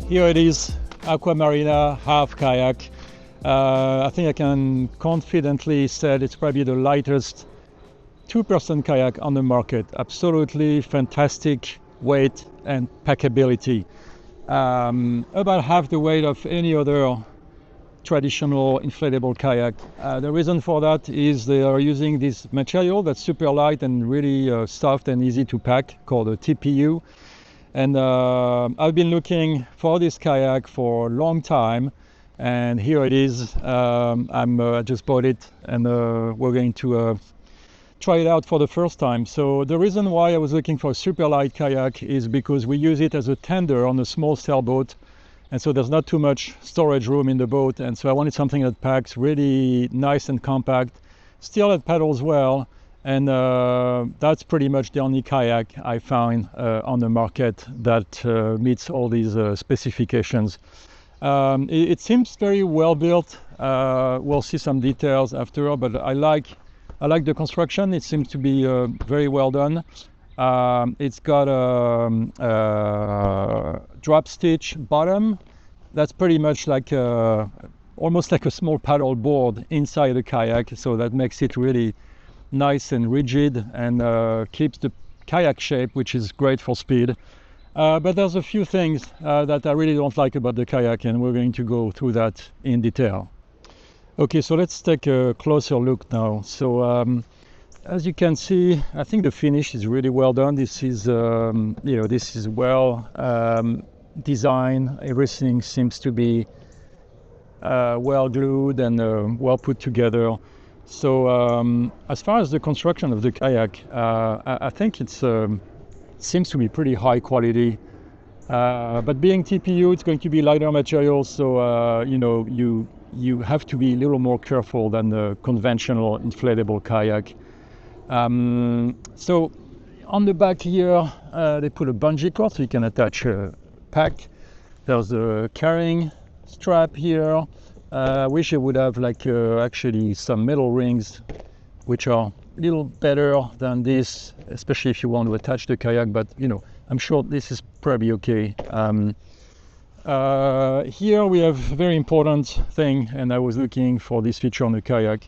Here it is, Aqua Marina half kayak. I think I can confidently say it's probably the lightest two-person kayak on the market. Absolutely fantastic weight and packability. About half the weight of any other traditional inflatable kayak. The reason for that is they are using this material that's super light and really soft and easy to pack, called a TPU. And I've been looking for this kayak for a long time, and here it is. I just bought it, and we're going to try it out for the first time. So the reason why I was looking for a super light kayak is because we use it as a tender on a small sailboat, and so there's not too much storage room in the boat, and so I wanted something that packs really nice and compact, still it paddles well, and that's pretty much the only kayak I found on the market that meets all these specifications. It seems very well built. We'll see some details after, but I like the construction. It seems to be very well done. It's got a drop stitch bottom. That's pretty much like almost like a small paddle board inside the kayak, so that makes it really nice and rigid and keeps the kayak shape, which is great for speed. But there's a few things that I really don't like about the kayak, and we're going to go through that in detail. Okay, so let's take a closer look now. So as you can see, I think the finish is really well done. This is this is well designed. Everything seems to be well glued and well put together. So as far as the construction of the kayak, I think it's seems to be pretty high quality. But being TPU, it's going to be lighter material, so you have to be a little more careful than the conventional inflatable kayak. So on the back here, they put a bungee cord so you can attach a pack. There's a carrying strap here. I wish it would have actually some metal rings, which are a little better than this, especially if you want to attach the kayak, but I'm sure this is probably okay. Here we have a very important thing, and I was looking for this feature on the kayak.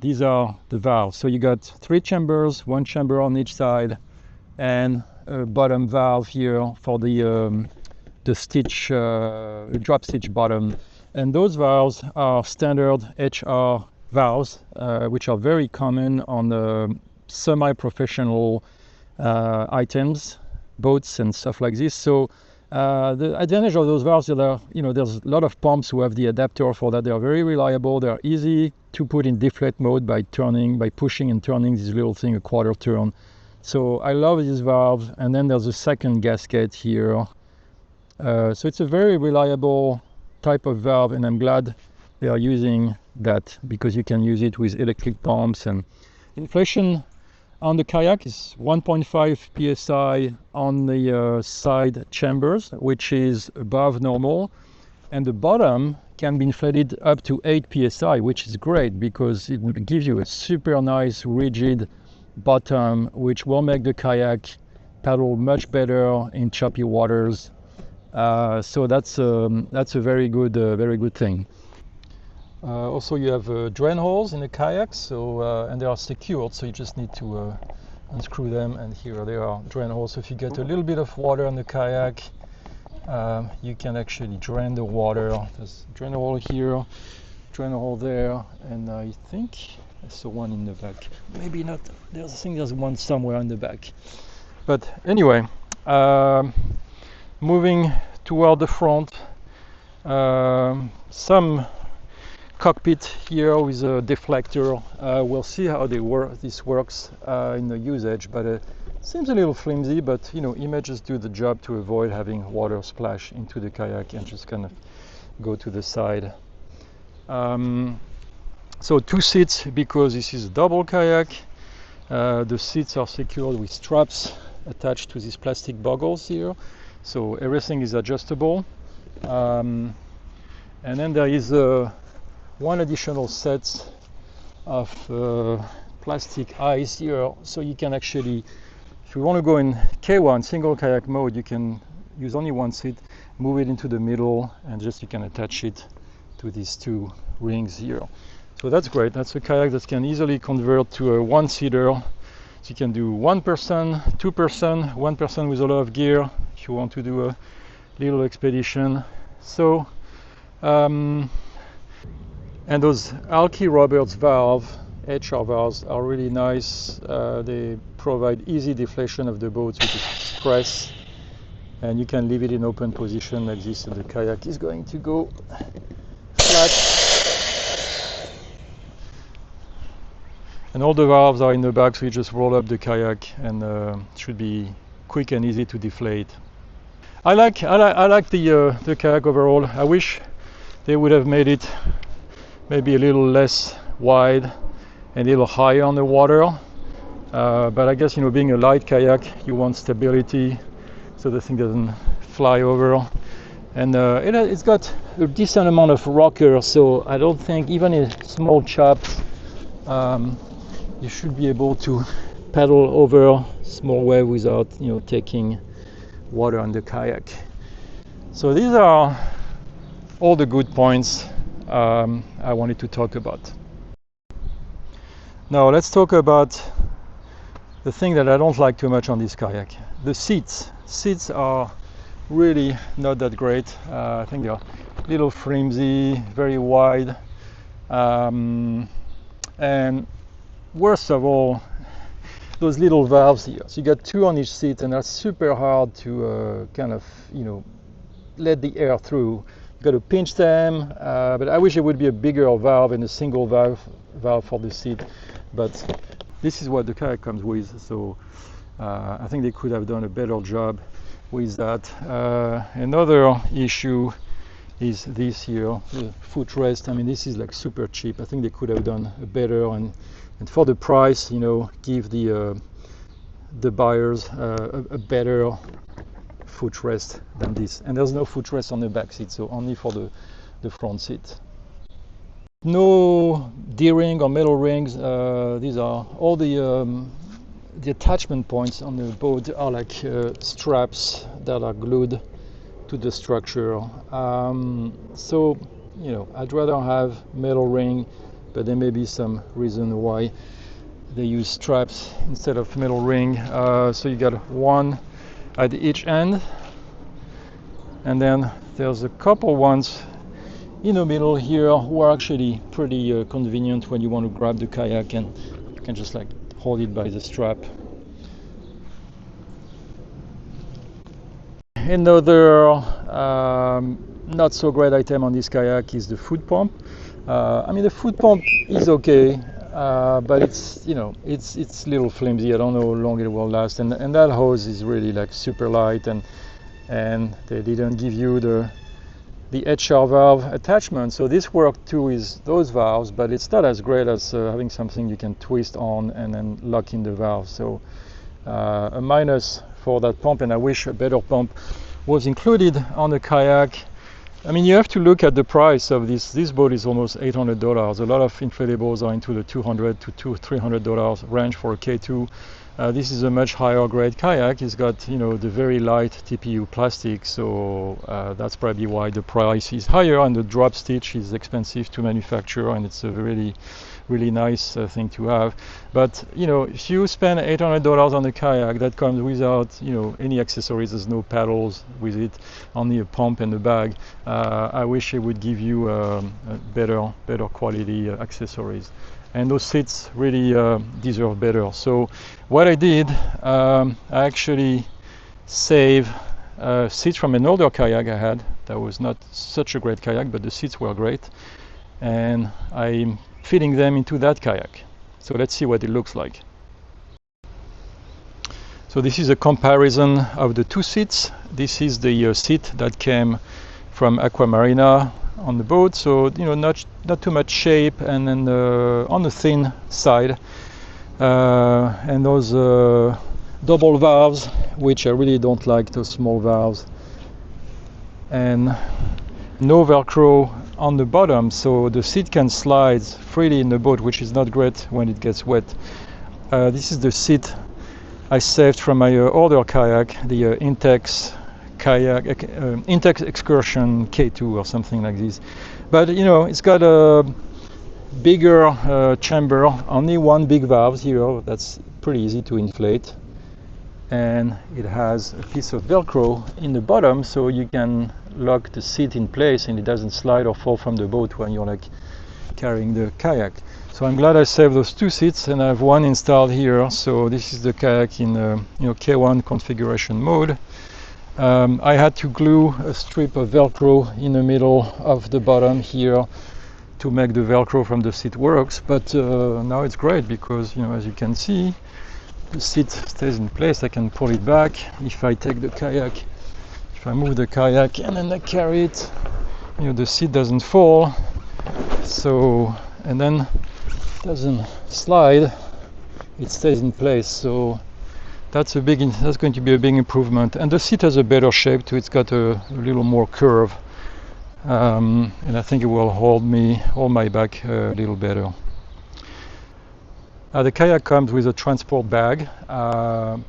These are the valves. So you got 3 chambers, 1 chamber on each side, and a bottom valve here for the stitch, drop stitch bottom. And those valves are standard HR valves, which are very common on the semi-professional items, boats and stuff like this. So the advantage of those valves is that there's a lot of pumps who have the adapter for that. They are very reliable. They are easy to put in deflate mode by pushing and turning this little thing a quarter turn. So I love these valves. And then there's a second gasket here. So it's a very reliable type of valve, and I'm glad they are using that, because you can use it with electric pumps. And inflation on the kayak is 1.5 psi on the side chambers, which is above normal, and the bottom can be inflated up to 8 psi, which is great because it will give you a super nice rigid bottom, which will make the kayak paddle much better in choppy waters. So that's a very good thing. Also, you have drain holes in the kayak, so and they are secured, so you just need to unscrew them, and here they are, drain holes. So if you get a little bit of water on the kayak, you can actually drain the water. There's a drain hole here, drain hole there, and I think I saw one in the back. Maybe not. I think there's one somewhere in the back. But anyway, moving toward the front, some cockpit here with a deflector. We'll see how this works in the usage, but it seems a little flimsy, but images do the job to avoid having water splash into the kayak and just kind of go to the side. So 2 seats, because this is a double kayak. The seats are secured with straps attached to these plastic boggles here, so everything is adjustable. And then there is one additional set of plastic eyes here, so you can actually, if you want to go in K1 single kayak mode, you can use only 1 seat, move it into the middle, and just you can attach it to these two rings here. So that's great. That's a kayak that can easily convert to a one-seater. So you can do one person, two person, one person with a lot of gear if you want to do a little expedition. So and those Alki Roberts valve, HR valves, are really nice. They provide easy deflation of the boat with the press, and you can leave it in open position like this, and the kayak is going to go flat. And all the valves are in the back, so you just roll up the kayak, and it should be quick and easy to deflate. I like the kayak overall. I wish they would have made it maybe a little less wide and a little higher on the water. But I guess, being a light kayak, you want stability so the thing doesn't fly over. And it's got a decent amount of rocker, so I don't think even a small chap, you should be able to paddle over small wave without taking water on the kayak. So these are all the good points I wanted to talk about. Now let's talk about the thing that I don't like too much on this kayak. The seats. Seats are really not that great. I think they're a little flimsy, very wide, and worst of all, those little valves here. So you got two on each seat, and that's super hard to let the air through. You got to pinch them, but I wish it would be a bigger valve and a single valve for the seat. But this is what the kayak comes with, so I think they could have done a better job with that. Another issue is this here, the footrest. I mean, this is like super cheap. I think they could have done a better, and for the price, give the buyers a better footrest than this. And there's no footrest on the back seat, so only for the front seat. No D-ring or metal rings. These are all the attachment points on the boat are like straps that are glued to the structure. So I'd rather have metal ring, but there may be some reason why they use straps instead of metal ring. So you got one at each end, and then there's a couple ones in the middle here who are actually pretty convenient when you want to grab the kayak, and you can just like hold it by the strap. Another not so great item on this kayak is the food pump. I mean, the food pump is okay, but it's it's a little flimsy. I don't know how long it will last, and that hose is really like super light, and they didn't give you the HR valve attachment. So this worked too with those valves, but it's not as great as having something you can twist on and then lock in the valve. So a minus for that pump, and I wish a better pump was included on the kayak. I mean, you have to look at the price of this. This boat is almost $800. A lot of inflatables are into the $200 to $300 range for a K2. This is a much higher grade kayak. It's got the very light TPU plastic, so that's probably why the price is higher, and the drop stitch is expensive to manufacture, and it's a really nice thing to have. But if you spend $800 on a kayak that comes without any accessories, there's no paddles with it, only a pump and a bag, I wish it would give you better quality accessories. And those seats really deserve better. So what I did, I actually saved seats from an older kayak I had that was not such a great kayak, but the seats were great, and I'm fitting them into that kayak. So let's see what it looks like. So this is a comparison of the two seats. This is the seat that came from Aqua Marina on the boat, so not too much shape, and then on the thin side, and those double valves, which I really don't like, those small valves, and no Velcro on the bottom, so the seat can slide freely in the boat, which is not great when it gets wet. This is the seat I saved from my older kayak, the Intex kayak, Intex Excursion K2 or something like this. But you know, it's got a bigger chamber, only one big valve here. That's pretty easy to inflate, and it has a piece of Velcro in the bottom, so you can lock the seat in place and it doesn't slide or fall from the boat when you're like carrying the kayak. So I'm glad I saved those two seats, and I have one installed here. So this is the kayak in K1 configuration mode. I had to glue a strip of Velcro in the middle of the bottom here to make the Velcro from the seat works, but now it's great because, you know, as you can see, the seat stays in place. I can pull it back if I take the kayak, if I move the kayak and then I carry it, you know, the seat doesn't fall, so, and then it doesn't slide, it stays in place. So that's going to be a big improvement. And the seat has a better shape too. It's got a little more curve, and I think it will hold my back a little better. The kayak comes with a transport bag,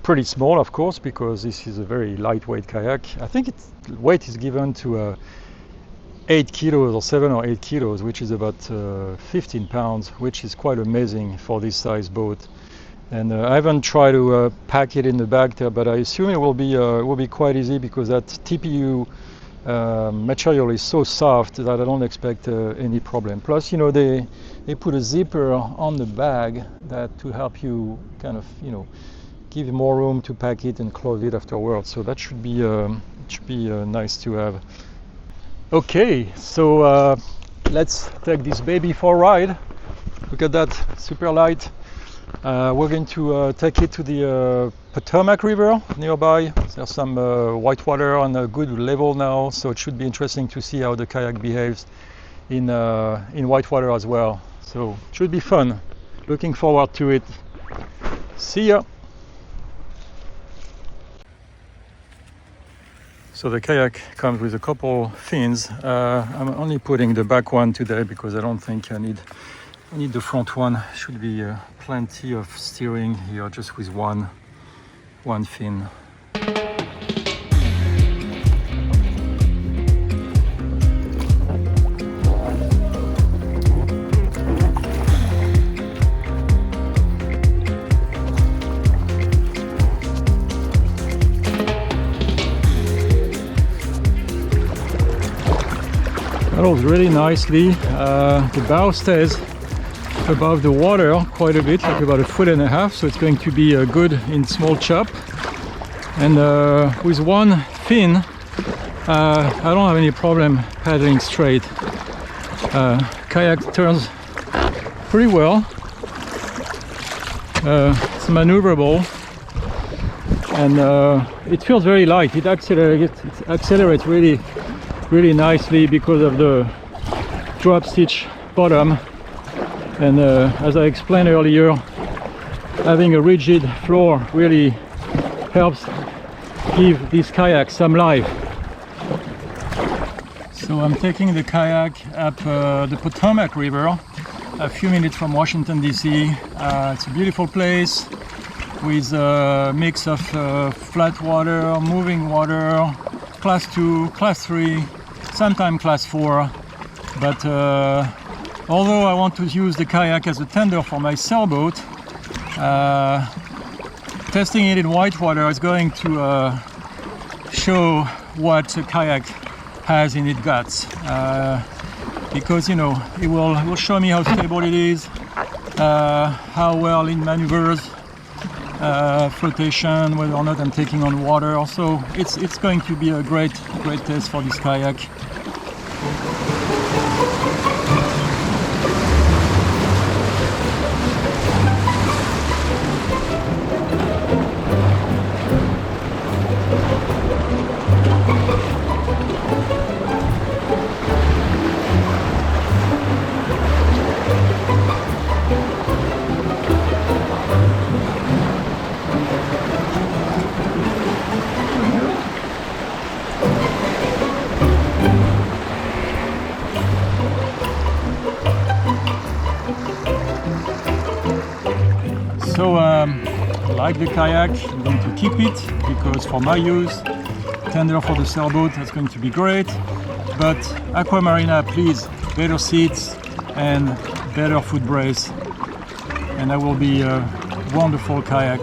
pretty small of course, because this is a very lightweight kayak. I think its weight is given to 8 kilos or 7 or 8 kilos, which is about 15 pounds, which is quite amazing for this size boat. And I haven't tried to pack it in the bag there, but I assume it will be quite easy because that TPU material is so soft that I don't expect any problem. Plus, you know, they put a zipper on the bag that to help you kind of, you know, give you more room to pack it and close it afterwards. So that should be nice to have. Okay, so let's take this baby for a ride. Look at that, super light. We're going to take it to the Potomac River nearby. There's some whitewater on a good level now, so it should be interesting to see how the kayak behaves in whitewater as well. So it should be fun. Looking forward to it. See ya! So the kayak comes with a couple fins. I'm only putting the back one today because I don't think I need the front one. Should be plenty of steering here just with one fin. Paddles really nicely. The bow stays above the water quite a bit, like about 1.5 feet, so it's going to be good in small chop. And with one fin, I don't have any problem paddling straight. Kayak turns pretty well. It's maneuverable, and it feels very light. It accelerates really nicely because of the drop stitch bottom. And as I explained earlier, having a rigid floor really helps give this kayak some life. So I'm taking the kayak up the Potomac River, a few minutes from Washington DC. It's a beautiful place with a mix of flat water, moving water, class 2, class 3, sometimes class 4. But although I want to use the kayak as a tender for my sailboat, testing it in whitewater is going to show what a kayak has in its guts, because, you know, it will show me how stable it is, how well it maneuvers, flotation, whether or not I'm taking on water. So it's going to be a great test for this kayak. So I like the kayak. I'm going to keep it because for my use tender for the sailboat, that's going to be great. But Aqua Marina, please, better seats and better foot brace, and that will be a wonderful kayak.